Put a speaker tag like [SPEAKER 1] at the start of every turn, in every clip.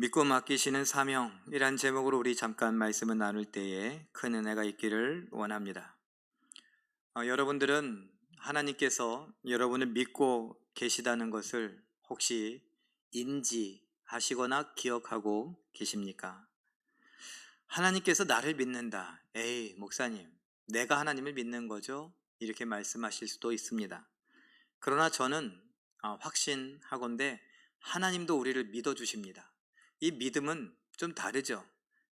[SPEAKER 1] 믿고 맡기시는 사명이란 제목으로 우리 잠깐 말씀을 나눌 때에 큰 은혜가 있기를 원합니다. 여러분들은 하나님께서 여러분을 믿고 계시다는 것을 혹시 인지하시거나 기억하고 계십니까? 하나님께서 나를 믿는다. 에이, 목사님, 내가 하나님을 믿는 거죠? 이렇게 말씀하실 수도 있습니다. 그러나 저는 확신하건대 하나님도 우리를 믿어주십니다. 이 믿음은 좀 다르죠.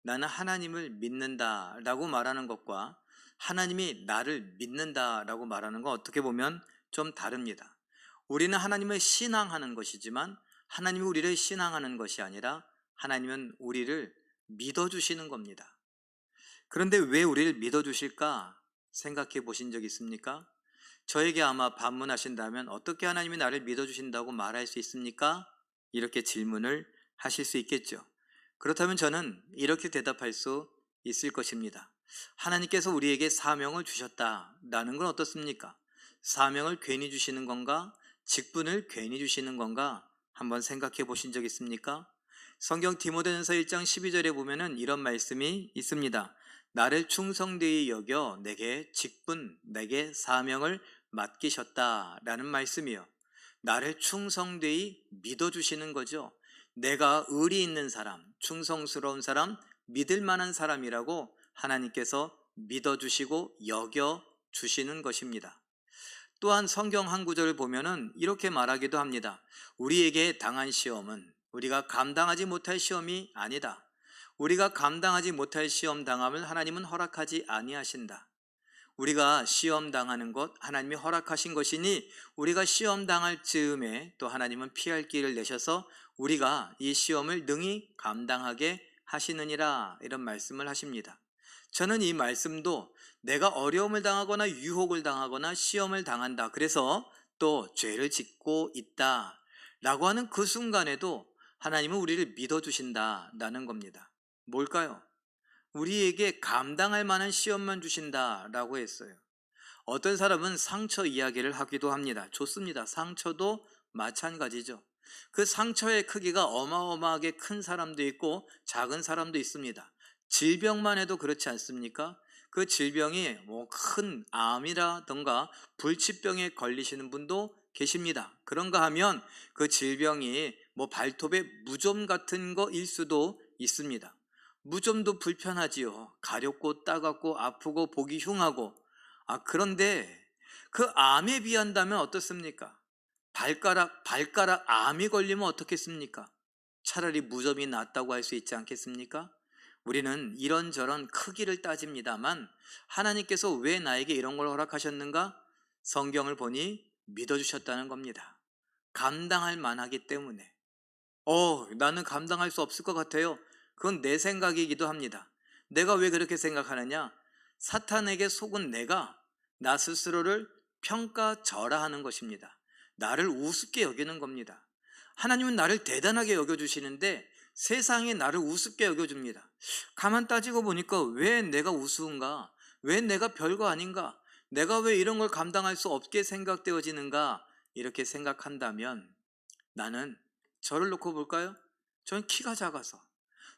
[SPEAKER 1] 나는 하나님을 믿는다 라고 말하는 것과 하나님이 나를 믿는다 라고 말하는 건 어떻게 보면 좀 다릅니다. 우리는 하나님을 신앙하는 것이지만 하나님이 우리를 신앙하는 것이 아니라 하나님은 우리를 믿어주시는 겁니다. 그런데 왜 우리를 믿어주실까 생각해 보신 적 있습니까? 저에게 아마 반문하신다면 어떻게 하나님이 나를 믿어주신다고 말할 수 있습니까? 이렇게 질문을 하실 수 있겠죠. 그렇다면 저는 이렇게 대답할 수 있을 것입니다. 하나님께서 우리에게 사명을 주셨다라는 건 어떻습니까? 사명을 괜히 주시는 건가? 직분을 괜히 주시는 건가? 한번 생각해 보신 적 있습니까? 성경 디모데전서 1장 12절에 보면은 이런 말씀이 있습니다. 나를 충성되이 여겨 내게 직분, 내게 사명을 맡기셨다라는 말씀이요. 나를 충성되이 믿어주시는 거죠. 내가 의리 있는 사람, 충성스러운 사람, 믿을 만한 사람이라고 하나님께서 믿어주시고 여겨주시는 것입니다. 또한 성경 한 구절을 보면은 이렇게 말하기도 합니다. 우리에게 당한 시험은 우리가 감당하지 못할 시험이 아니다. 우리가 감당하지 못할 시험 당함을 하나님은 허락하지 아니하신다. 우리가 시험 당하는 것 하나님이 허락하신 것이니 우리가 시험 당할 즈음에 또 하나님은 피할 길을 내셔서 우리가 이 시험을 능히 감당하게 하시느니라, 이런 말씀을 하십니다. 저는 이 말씀도 내가 어려움을 당하거나 유혹을 당하거나 시험을 당한다, 그래서 또 죄를 짓고 있다 라고 하는 그 순간에도 하나님은 우리를 믿어주신다라는 겁니다. 뭘까요? 우리에게 감당할 만한 시험만 주신다라고 했어요. 어떤 사람은 상처 이야기를 하기도 합니다. 좋습니다. 상처도 마찬가지죠. 그 상처의 크기가 어마어마하게 큰 사람도 있고 작은 사람도 있습니다. 질병만 해도 그렇지 않습니까? 그 질병이 뭐 큰 암이라던가 불치병에 걸리시는 분도 계십니다. 그런가 하면 그 질병이 뭐 발톱의 무좀 같은 거일 수도 있습니다. 무좀도 불편하지요. 가렵고 따갑고 아프고 보기 흉하고. 그런데 그 암에 비한다면 어떻습니까? 발가락 암이 걸리면 어떻겠습니까? 차라리 무좀이 낫다고 할 수 있지 않겠습니까? 우리는 이런저런 크기를 따집니다만 하나님께서 왜 나에게 이런 걸 허락하셨는가? 성경을 보니 믿어주셨다는 겁니다. 감당할 만하기 때문에. 나는 감당할 수 없을 것 같아요. 그건 내 생각이기도 합니다. 내가 왜 그렇게 생각하느냐? 사탄에게 속은 내가 나 스스로를 평가절하하는 것입니다. 나를 우습게 여기는 겁니다. 하나님은 나를 대단하게 여겨주시는데 세상이 나를 우습게 여겨줍니다. 가만 따지고 보니까 왜 내가 우스운가? 왜 내가 별거 아닌가? 내가 왜 이런 걸 감당할 수 없게 생각되어지는가? 이렇게 생각한다면 나는 저를 놓고 볼까요? 전 키가 작아서,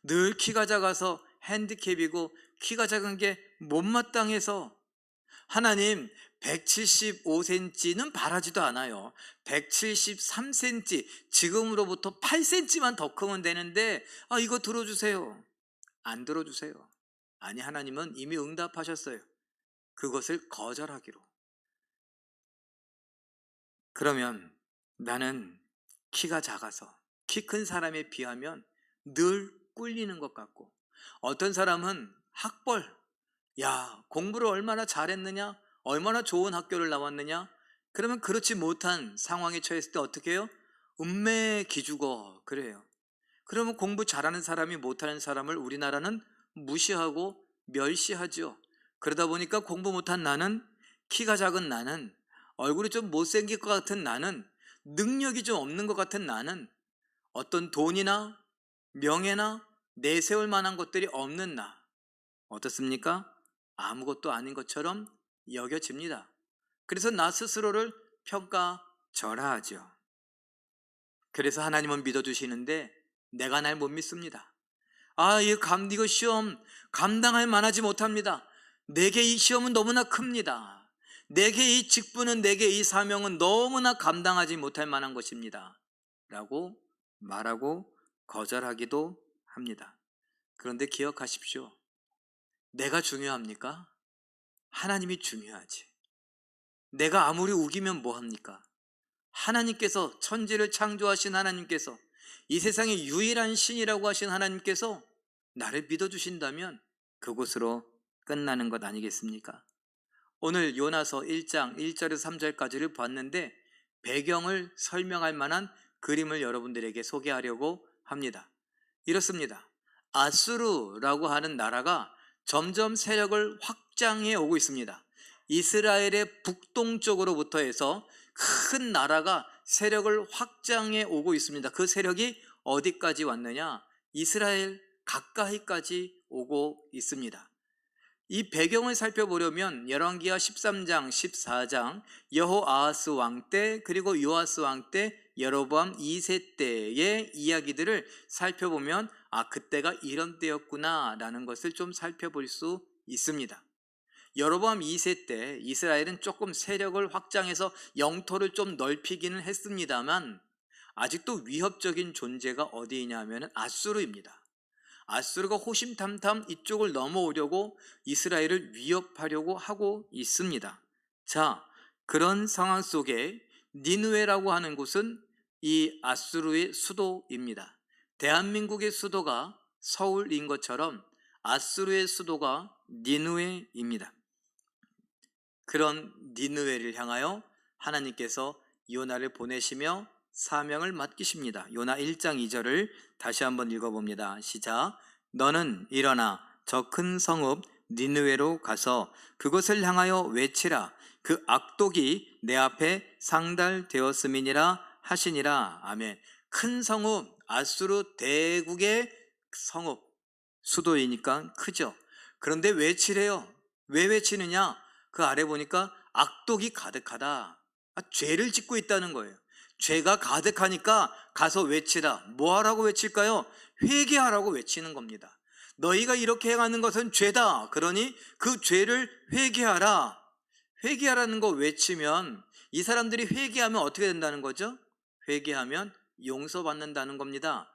[SPEAKER 1] 늘 키가 작아서 핸디캡이고 키가 작은 게 못마땅해서 하나님 175cm는 바라지도 않아요. 173cm, 지금으로부터 8cm만 더 크면 되는데 이거 들어주세요. 안 들어주세요. 아니, 하나님은 이미 응답하셨어요. 그것을 거절하기로. 그러면 나는 키가 작아서 키 큰 사람에 비하면 늘 꿀리는 것 같고, 어떤 사람은 학벌, 공부를 얼마나 잘했느냐, 얼마나 좋은 학교를 나왔느냐, 그러면 그렇지 못한 상황에 처했을 때 어떻게 해요? 음매 기죽어 그래요. 그러면 공부 잘하는 사람이 못하는 사람을 우리나라는 무시하고 멸시하죠. 그러다 보니까 공부 못한 나는, 키가 작은 나는, 얼굴이 좀 못생길 것 같은 나는, 능력이 좀 없는 것 같은 나는, 어떤 돈이나 명예나 내세울 만한 것들이 없는 나, 어떻습니까? 아무것도 아닌 것처럼 여겨집니다. 그래서 나 스스로를 평가절하하죠. 그래서 하나님은 믿어주시는데 내가 날 못 믿습니다. 이거 시험 감당할 만하지 못합니다. 내게 이 시험은 너무나 큽니다. 내게 이 직분은, 내게 이 사명은 너무나 감당하지 못할 만한 것입니다. 라고 말하고 거절하기도 합니다. 그런데 기억하십시오. 내가 중요합니까? 하나님이 중요하지. 내가 아무리 우기면 뭐합니까? 하나님께서, 천지를 창조하신 하나님께서, 이 세상의 유일한 신이라고 하신 하나님께서 나를 믿어주신다면 그곳으로 끝나는 것 아니겠습니까? 오늘 요나서 1장 1절에서 3절까지를 봤는데 배경을 설명할 만한 그림을 여러분들에게 소개하려고 합니다. 이렇습니다. 아수르라고 하는 나라가 점점 세력을 확장해 오고 있습니다. 이스라엘의 북동쪽으로부터 해서 큰 나라가 세력을 확장해 오고 있습니다. 그 세력이 어디까지 왔느냐? 이스라엘 가까이까지 오고 있습니다. 이 배경을 살펴보려면 열왕기하 13장, 14장 여호아하스 왕 때, 그리고 요아스 왕 때, 여로보암 2세 때의 이야기들을 살펴보면 그때가 이런 때였구나 라는 것을 좀 살펴볼 수 있습니다. 여로보암 2세 때 이스라엘은 조금 세력을 확장해서 영토를 좀 넓히기는 했습니다만 아직도 위협적인 존재가 어디이냐 하면 아수르입니다. 아수르가 호심탐탐 이쪽을 넘어오려고 이스라엘을 위협하려고 하고 있습니다. 자, 그런 상황 속에 니느웨라고 하는 곳은 이 아수르의 수도입니다. 대한민국의 수도가 서울인 것처럼 아수르의 수도가 니느웨입니다. 그런 니느웨를 향하여 하나님께서 요나를 보내시며 사명을 맡기십니다. 요나 1장 2절을 다시 한번 읽어봅니다. 시작. 너는 일어나 저 큰 성읍 니느웨로 가서 그것을 향하여 외치라. 그 악독이 내 앞에 상달되었음이니라 하시니라. 아멘. 큰 성읍, 아수르 대국의 성읍, 수도이니까 크죠. 그런데 외치래요. 왜 외치느냐? 그 아래 보니까 악독이 가득하다. 죄를 짓고 있다는 거예요. 죄가 가득하니까 가서 외치라. 뭐 하라고 외칠까요? 회개하라고 외치는 겁니다. 너희가 이렇게 행하는 것은 죄다. 그러니 그 죄를 회개하라. 회개하라는 거 외치면 이 사람들이 회개하면 어떻게 된다는 거죠? 회개하면 용서받는다는 겁니다.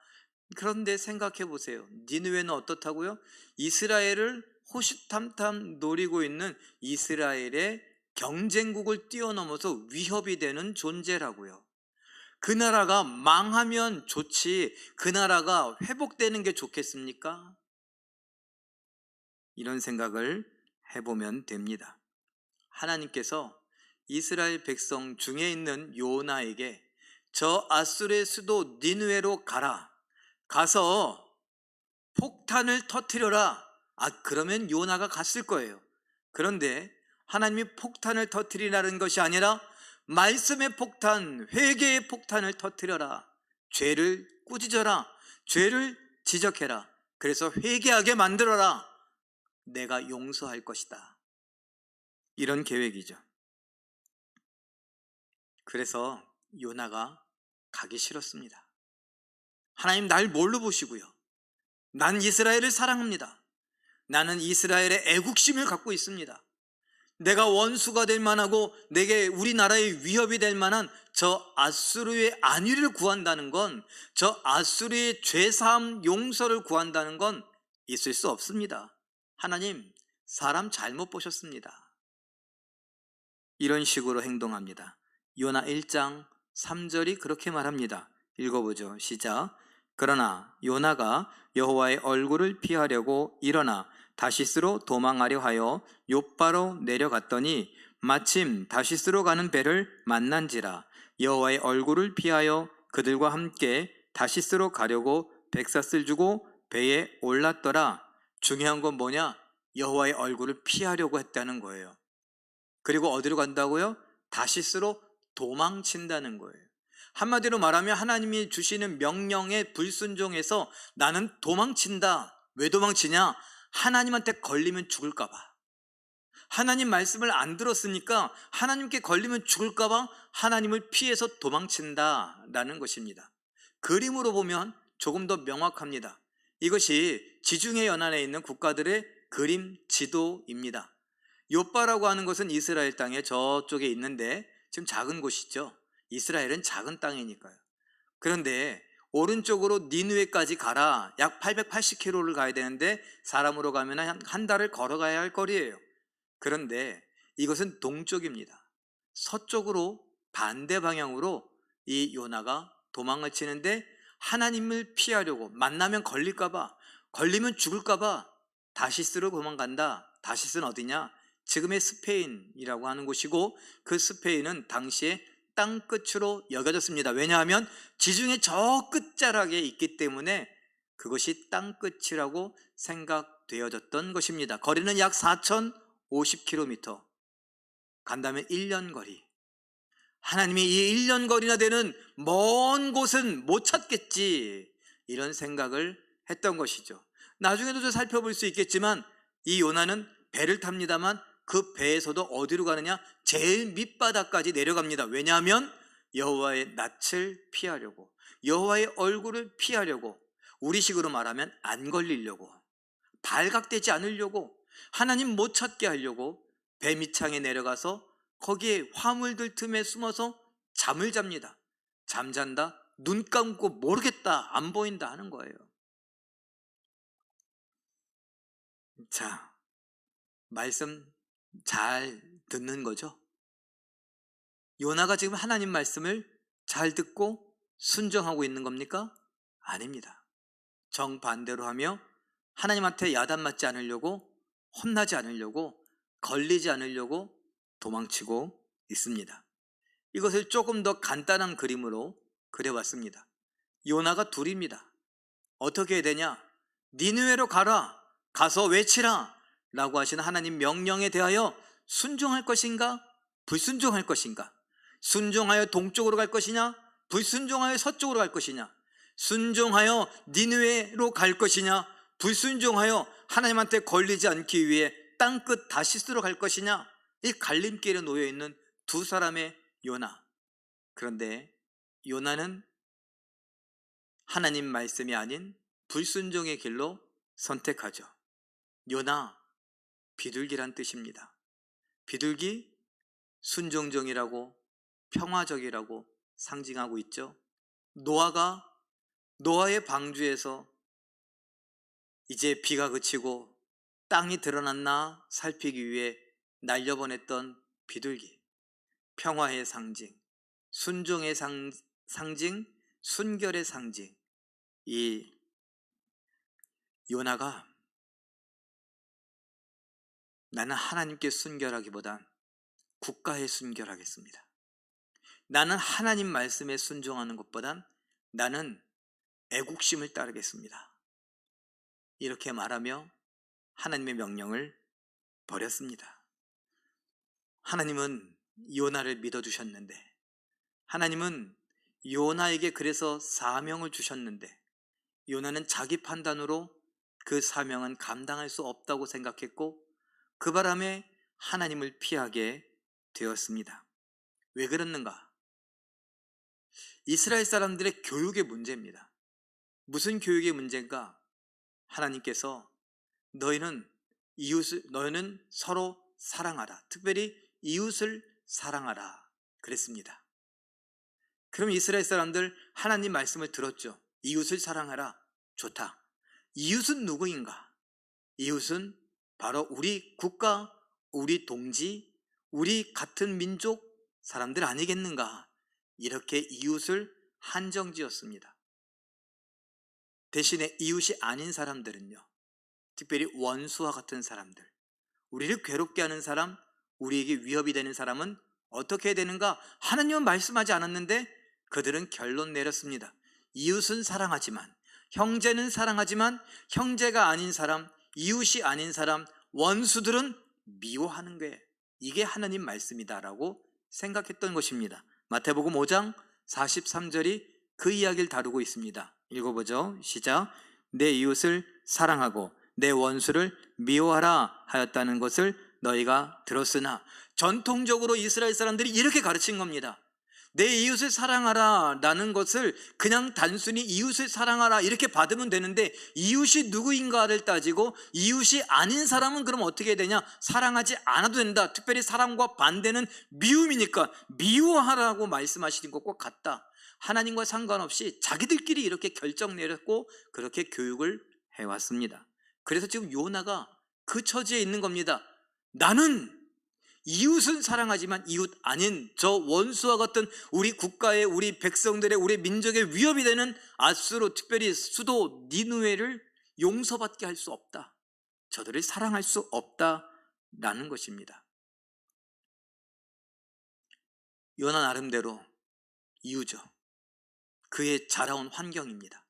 [SPEAKER 1] 그런데 생각해 보세요. 니느웨는 어떻다고요? 이스라엘을 호시탐탐 노리고 있는 이스라엘의 경쟁국을 뛰어넘어서 위협이 되는 존재라고요. 그 나라가 망하면 좋지, 그 나라가 회복되는 게 좋겠습니까? 이런 생각을 해보면 됩니다. 하나님께서 이스라엘 백성 중에 있는 요나에게 저 아수르의 수도 니느웨로 가라. 가서 폭탄을 터뜨려라. 그러면 요나가 갔을 거예요. 그런데 하나님이 폭탄을 터뜨리라는 것이 아니라 말씀의 폭탄, 회개의 폭탄을 터뜨려라. 죄를 꾸짖어라. 죄를 지적해라. 그래서 회개하게 만들어라. 내가 용서할 것이다. 이런 계획이죠. 그래서 요나가 가기 싫었습니다. 하나님 날 뭘로 보시고요? 난 이스라엘을 사랑합니다. 나는 이스라엘의 애국심을 갖고 있습니다. 내가 원수가 될 만하고 내게 우리나라의 위협이 될 만한 저 아수르의 안위를 구한다는 건, 저 아수르의 죄사함 용서를 구한다는 건 있을 수 없습니다. 하나님, 사람 잘못 보셨습니다. 이런 식으로 행동합니다. 요나 1장 3절이 그렇게 말합니다. 읽어보죠. 시작. 그러나 요나가 여호와의 얼굴을 피하려고 일어나 다시스로 도망하려 하여 욥바로 내려갔더니 마침 다시스로 가는 배를 만난지라. 여호와의 얼굴을 피하여 그들과 함께 다시스로 가려고 백사슬 주고 배에 올랐더라. 중요한 건 뭐냐? 여호와의 얼굴을 피하려고 했다는 거예요. 그리고 어디로 간다고요? 다시스로 도망친다는 거예요. 한마디로 말하면 하나님이 주시는 명령에 불순종해서 나는 도망친다. 왜 도망치냐? 하나님한테 걸리면 죽을까 봐. 하나님 말씀을 안 들었으니까 하나님께 걸리면 죽을까 봐 하나님을 피해서 도망친다라는 것입니다. 그림으로 보면 조금 더 명확합니다. 이것이 지중해 연안에 있는 국가들의 그림 지도입니다. 요빠라고 하는 것은 이스라엘 땅의 저쪽에 있는데 지금 작은 곳이죠. 이스라엘은 작은 땅이니까요. 그런데 오른쪽으로 니느웨까지 가라. 약 880km를 가야 되는데 사람으로 가면 한 달을 걸어가야 할 거리예요. 그런데 이것은 동쪽입니다. 서쪽으로 반대 방향으로 이 요나가 도망을 치는데 하나님을 피하려고, 만나면 걸릴까봐, 걸리면 죽을까봐 다시스로 도망간다. 다시스는 어디냐? 지금의 스페인이라고 하는 곳이고, 그 스페인은 당시에 땅끝으로 여겨졌습니다. 왜냐하면 지중해 저 끝자락에 있기 때문에 그것이 땅끝이라고 생각되어졌던 것입니다. 거리는 약 4050km, 간다면 1년 거리. 하나님이 이 1년 거리나 되는 먼 곳은 못 찾겠지, 이런 생각을 했던 것이죠. 나중에도 좀 살펴볼 수 있겠지만 이 요나는 배를 탑니다만 그 배에서도 어디로 가느냐? 제일 밑바닥까지 내려갑니다. 왜냐하면 여호와의 낯을 피하려고, 여호와의 얼굴을 피하려고, 우리식으로 말하면 안 걸리려고, 발각되지 않으려고, 하나님 못 찾게 하려고 배 밑창에 내려가서 거기에 화물들 틈에 숨어서 잠을 잡니다. 잠잔다, 눈 감고 모르겠다, 안 보인다 하는 거예요. 자, 말씀 잘 듣는 거죠? 요나가 지금 하나님 말씀을 잘 듣고 순종하고 있는 겁니까? 아닙니다. 정반대로 하며 하나님한테 야단맞지 않으려고, 혼나지 않으려고, 걸리지 않으려고 도망치고 있습니다. 이것을 조금 더 간단한 그림으로 그려봤습니다. 요나가 둘입니다. 어떻게 해야 되냐? 니느웨로 가라, 가서 외치라 라고 하시는 하나님 명령에 대하여 순종할 것인가, 불순종할 것인가? 순종하여 동쪽으로 갈 것이냐, 불순종하여 서쪽으로 갈 것이냐? 순종하여 니느웨로 갈 것이냐, 불순종하여 하나님한테 걸리지 않기 위해 땅끝 다시스로 갈 것이냐? 이 갈림길에 놓여있는 두 사람의 요나. 그런데 요나는 하나님 말씀이 아닌 불순종의 길로 선택하죠. 요나, 비둘기란 뜻입니다. 비둘기, 순종적이라고, 평화적이라고 상징하고 있죠. 노아가 노아의 방주에서 이제 비가 그치고 땅이 드러났나 살피기 위해 날려보냈던 비둘기, 평화의 상징, 순종의 상징, 순결의 상징. 이 요나가 나는 하나님께 순결하기보단 국가에 순결하겠습니다, 나는 하나님 말씀에 순종하는 것보단 나는 애국심을 따르겠습니다, 이렇게 말하며 하나님의 명령을 버렸습니다. 하나님은 요나를 믿어주셨는데, 하나님은 요나에게 그래서 사명을 주셨는데, 요나는 자기 판단으로 그 사명은 감당할 수 없다고 생각했고 그 바람에 하나님을 피하게 되었습니다. 왜 그랬는가? 이스라엘 사람들의 교육의 문제입니다. 무슨 교육의 문제인가? 하나님께서 너희는 서로 사랑하라, 특별히 이웃을 사랑하라 그랬습니다. 그럼 이스라엘 사람들 하나님 말씀을 들었죠. 이웃을 사랑하라, 좋다. 이웃은 누구인가? 이웃은 바로 우리 국가, 우리 동지, 우리 같은 민족 사람들 아니겠는가? 이렇게 이웃을 한정지었습니다. 대신에 이웃이 아닌 사람들은요, 특별히 원수와 같은 사람들, 우리를 괴롭게 하는 사람, 우리에게 위협이 되는 사람은 어떻게 해야 되는가? 하나님은 말씀하지 않았는데 그들은 결론 내렸습니다. 이웃은 사랑하지만, 형제는 사랑하지만 형제가 아닌 사람, 이웃이 아닌 사람, 원수들은 미워하는 거예요. 이게 하나님 말씀이다라고 생각했던 것입니다. 마태복음 5장 43절이 그 이야기를 다루고 있습니다. 읽어보죠. 시작. 내 이웃을 사랑하고 내 원수를 미워하라 하였다는 것을 너희가 들었으나, 전통적으로 이스라엘 사람들이 이렇게 가르친 겁니다. 내 이웃을 사랑하라 라는 것을 그냥 단순히 이웃을 사랑하라 이렇게 받으면 되는데, 이웃이 누구인가를 따지고 이웃이 아닌 사람은 그럼 어떻게 되냐? 사랑하지 않아도 된다. 특별히 사랑과 반대는 미움이니까 미워하라고 말씀하시는 것과 같다. 하나님과 상관없이 자기들끼리 이렇게 결정 내렸고 그렇게 교육을 해왔습니다. 그래서 지금 요나가 그 처지에 있는 겁니다. 나는 이웃은 사랑하지만 이웃 아닌 저 원수와 같은 우리 국가의, 우리 백성들의, 우리 민족의 위협이 되는 아수르, 특별히 수도 니느웨를 용서받게 할 수 없다. 저들을 사랑할 수 없다라는 것입니다. 요나 나름대로 이유죠. 그의 자라온 환경입니다.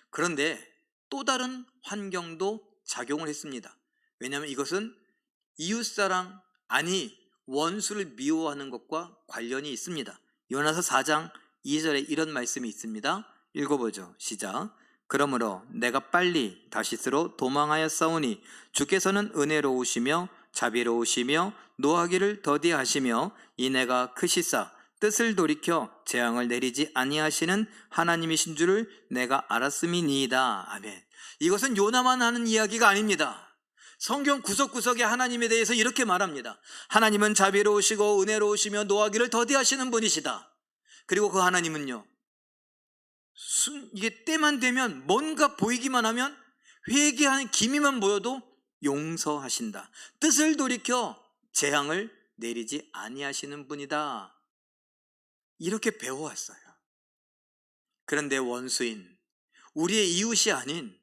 [SPEAKER 1] 그런데 또 다른 환경도 작용을 했습니다. 왜냐하면 이것은 이웃사랑, 아니 원수를 미워하는 것과 관련이 있습니다. 요나서 4장 2절에 이런 말씀이 있습니다. 읽어보죠. 시작. 그러므로 내가 빨리 다시스로 도망하였사오니 주께서는 은혜로우시며 자비로우시며 노하기를 더디하시며 이내가 크시사 뜻을 돌이켜 재앙을 내리지 아니하시는 하나님이신 줄을 내가 알았음이니이다. 아멘. 이것은 요나만 하는 이야기가 아닙니다. 성경 구석구석에 하나님에 대해서 이렇게 말합니다. 하나님은 자비로우시고 은혜로우시며 노하기를 더디하시는 분이시다. 그리고 그 하나님은요, 이게 때만 되면 뭔가 보이기만 하면, 회개하는 기미만 보여도 용서하신다. 뜻을 돌이켜 재앙을 내리지 아니하시는 분이다. 이렇게 배워왔어요. 그런데 원수인, 우리의 이웃이 아닌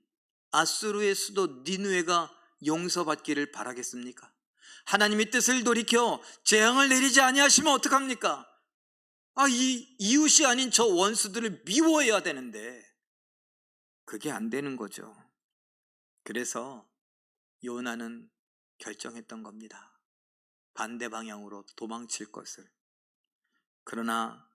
[SPEAKER 1] 아수르의 수도 니느웨가 용서받기를 바라겠습니까? 하나님이 뜻을 돌이켜 재앙을 내리지 아니하시면 어떡합니까? 이 이웃이 아닌 저 원수들을 미워해야 되는데 그게 안 되는 거죠. 그래서 요나는 결정했던 겁니다. 반대 방향으로 도망칠 것을. 그러나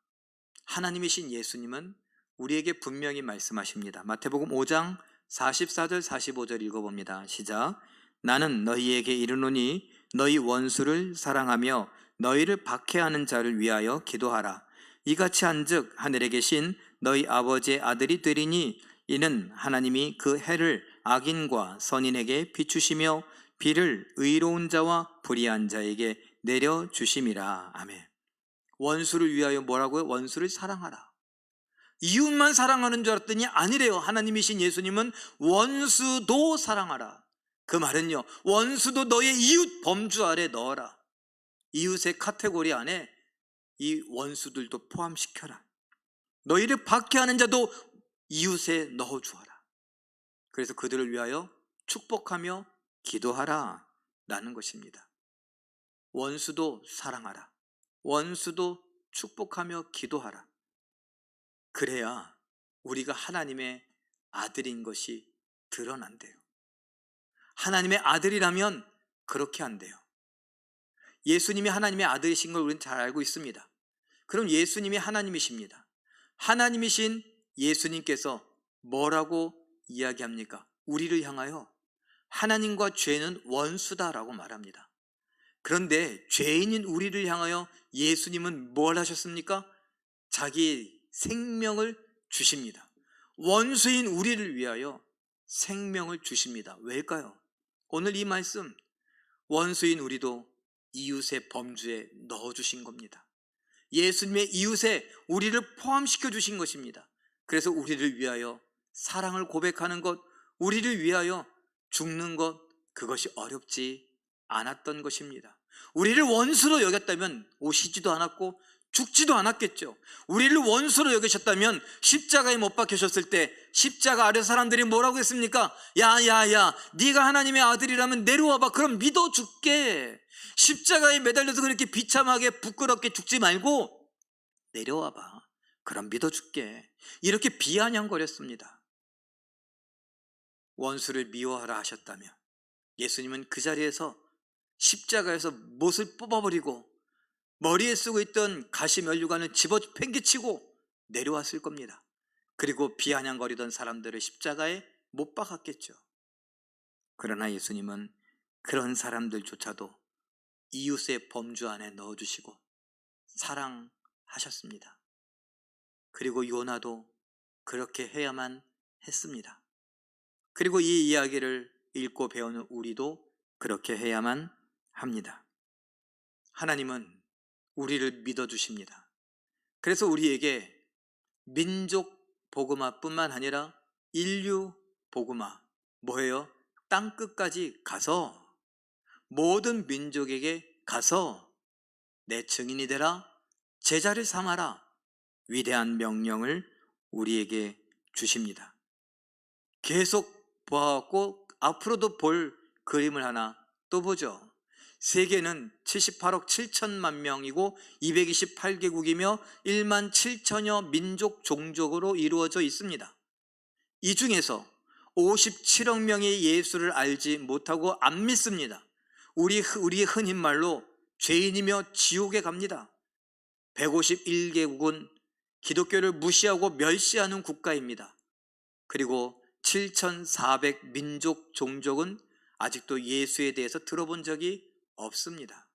[SPEAKER 1] 하나님이신 예수님은 우리에게 분명히 말씀하십니다. 마태복음 5장 44절 45절 읽어봅니다. 시작. 나는 너희에게 이르노니 너희 원수를 사랑하며 너희를 박해하는 자를 위하여 기도하라. 이같이 한즉 하늘에 계신 너희 아버지의 아들이 되리니 이는 하나님이 그 해를 악인과 선인에게 비추시며 비를 의로운 자와 불의한 자에게 내려주심이라. 아멘. 원수를 위하여 뭐라고요? 원수를 사랑하라. 이웃만 사랑하는 줄 알았더니 아니래요. 하나님이신 예수님은 원수도 사랑하라. 그 말은요, 원수도 너의 이웃 범주 아래 넣어라. 이웃의 카테고리 안에 이 원수들도 포함시켜라. 너희를 박해하는 자도 이웃에 넣어주어라. 그래서 그들을 위하여 축복하며 기도하라 라는 것입니다. 원수도 사랑하라. 원수도 축복하며 기도하라. 그래야 우리가 하나님의 아들인 것이 드러난대요. 하나님의 아들이라면 그렇게 한대요. 예수님이 하나님의 아들이신 걸 우리는 잘 알고 있습니다. 그럼 예수님이 하나님이십니다. 하나님이신 예수님께서 뭐라고 이야기합니까? 우리를 향하여 하나님과 죄는 원수다라고 말합니다. 그런데 죄인인 우리를 향하여 예수님은 뭘 하셨습니까? 자기 생명을 주십니다. 원수인 우리를 위하여 생명을 주십니다. 왜일까요? 오늘 이 말씀, 원수인 우리도 이웃의 범주에 넣어주신 겁니다. 예수님의 이웃에 우리를 포함시켜 주신 것입니다. 그래서 우리를 위하여 사랑을 고백하는 것, 우리를 위하여 죽는 것, 그것이 어렵지 않았던 것입니다. 우리를 원수로 여겼다면 오시지도 않았고 죽지도 않았겠죠. 우리를 원수로 여기셨다면 십자가에 못 박히셨을 때 십자가 아래 사람들이 뭐라고 했습니까? 야야야, 네가 하나님의 아들이라면 내려와봐. 그럼 믿어줄게. 십자가에 매달려서 그렇게 비참하게 부끄럽게 죽지 말고 내려와봐. 그럼 믿어줄게. 이렇게 비아냥거렸습니다. 원수를 미워하라 하셨다면 예수님은 그 자리에서 십자가에서 못을 뽑아버리고 머리에 쓰고 있던 가시 면류관을 집어 팽개치고 내려왔을 겁니다. 그리고 비아냥거리던 사람들을 십자가에 못 박았겠죠. 그러나 예수님은 그런 사람들조차도 이웃의 범주 안에 넣어주시고 사랑하셨습니다. 그리고 요나도 그렇게 해야만 했습니다. 그리고 이 이야기를 읽고 배우는 우리도 그렇게 해야만 합니다. 하나님은 우리를 믿어주십니다. 그래서 우리에게 민족 복음화뿐만 아니라 인류 복음화, 뭐예요? 땅끝까지 가서 모든 민족에게 가서 내 증인이 되라, 제자를 삼아라, 위대한 명령을 우리에게 주십니다. 계속 보아왔고 앞으로도 볼 그림을 하나 또 보죠. 세계는 78억 7천만 명이고 228개국이며 1만 7천여 민족 종족으로 이루어져 있습니다. 이 중에서 57억 명이 예수를 알지 못하고 안 믿습니다. 우리 흔히 말로 죄인이며 지옥에 갑니다. 151개국은 기독교를 무시하고 멸시하는 국가입니다. 그리고 7,400 민족 종족은 아직도 예수에 대해서 들어본 적이 없습니다.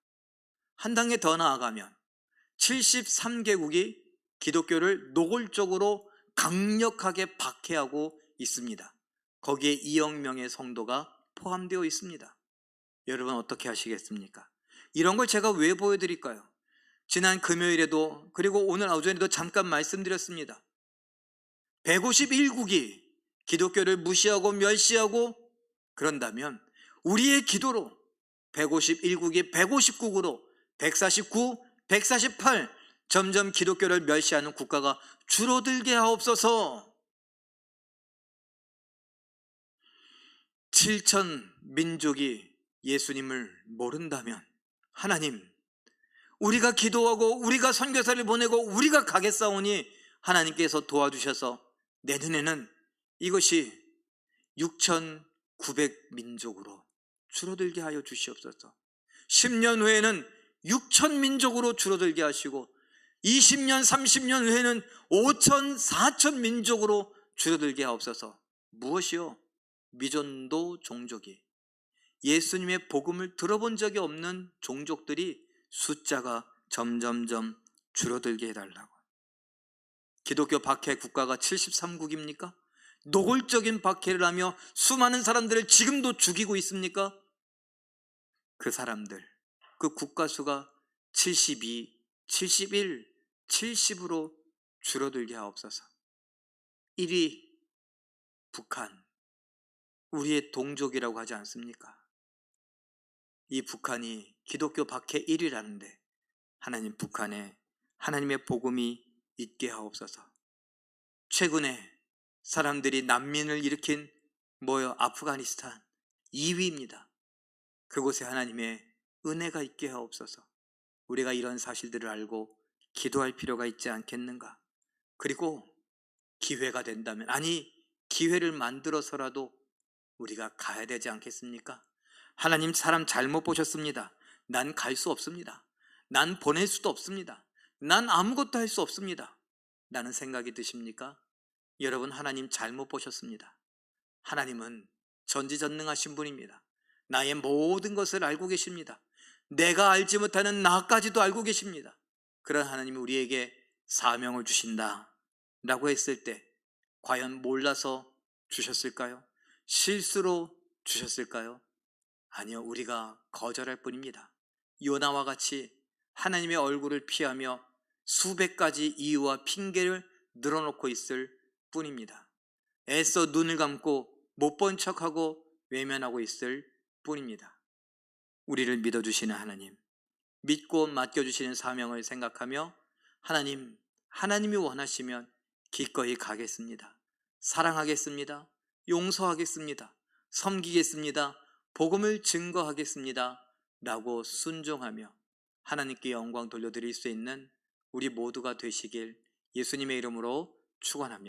[SPEAKER 1] 한 단계 더 나아가면 73개국이 기독교를 노골적으로 강력하게 박해하고 있습니다. 거기에 2억 명의 성도가 포함되어 있습니다. 여러분 어떻게 하시겠습니까? 이런 걸 제가 왜 보여드릴까요? 지난 금요일에도 그리고 오늘 오전에도 잠깐 말씀드렸습니다. 151국이 기독교를 무시하고 멸시하고 그런다면 우리의 기도로 151국이 150국으로 149, 148 점점 기독교를 멸시하는 국가가 줄어들게 하옵소서. 7천 민족이 예수님을 모른다면 하나님, 우리가 기도하고 우리가 선교사를 보내고 우리가 가겠사오니 하나님께서 도와주셔서 내년에는 이것이 6,900민족으로 줄어들게 하여 주시옵소서. 10년 후에는 6,000민족으로 줄어들게 하시고 20년, 30년 후에는 5천, 4천 민족으로 줄어들게 하옵소서. 무엇이요? 미전도 종족이, 예수님의 복음을 들어본 적이 없는 종족들이 숫자가 점점점 줄어들게 해달라고. 기독교 박해 국가가 73국입니까? 노골적인 박해를 하며 수많은 사람들을 지금도 죽이고 있습니까? 그 사람들, 그 국가 수가 72, 71, 70으로 줄어들게 하옵소서. 1위 북한, 우리의 동족이라고 하지 않습니까? 이 북한이 기독교 박해 1위라는데 하나님, 북한에 하나님의 복음이 있게 하옵소서. 최근에 사람들이 난민을 일으킨 아프가니스탄 2위입니다. 그곳에 하나님의 은혜가 있게 하옵소서. 우리가 이런 사실들을 알고 기도할 필요가 있지 않겠는가? 그리고 기회가 된다면, 아니 기회를 만들어서라도 우리가 가야 되지 않겠습니까? 하나님, 사람 잘못 보셨습니다. 난 갈 수 없습니다. 난 보낼 수도 없습니다. 난 아무것도 할 수 없습니다. 라는 생각이 드십니까? 여러분, 하나님 잘못 보셨습니다. 하나님은 전지전능하신 분입니다. 나의 모든 것을 알고 계십니다. 내가 알지 못하는 나까지도 알고 계십니다. 그런 하나님이 우리에게 사명을 주신다 라고 했을 때 과연 몰라서 주셨을까요? 실수로 주셨을까요? 아니요, 우리가 거절할 뿐입니다. 요나와 같이 하나님의 얼굴을 피하며 수백 가지 이유와 핑계를 늘어놓고 있을 뿐입니다. 애써 눈을 감고 못 본 척하고 외면하고 있을 뿐입니다. 우리를 믿어주시는 하나님, 믿고 맡겨주시는 사명을 생각하며 하나님이 원하시면 기꺼이 가겠습니다. 사랑하겠습니다. 용서하겠습니다. 섬기겠습니다. 복음을 증거하겠습니다. 라고 순종하며 하나님께 영광 돌려드릴 수 있는 우리 모두가 되시길 예수님의 이름으로 축원합니다.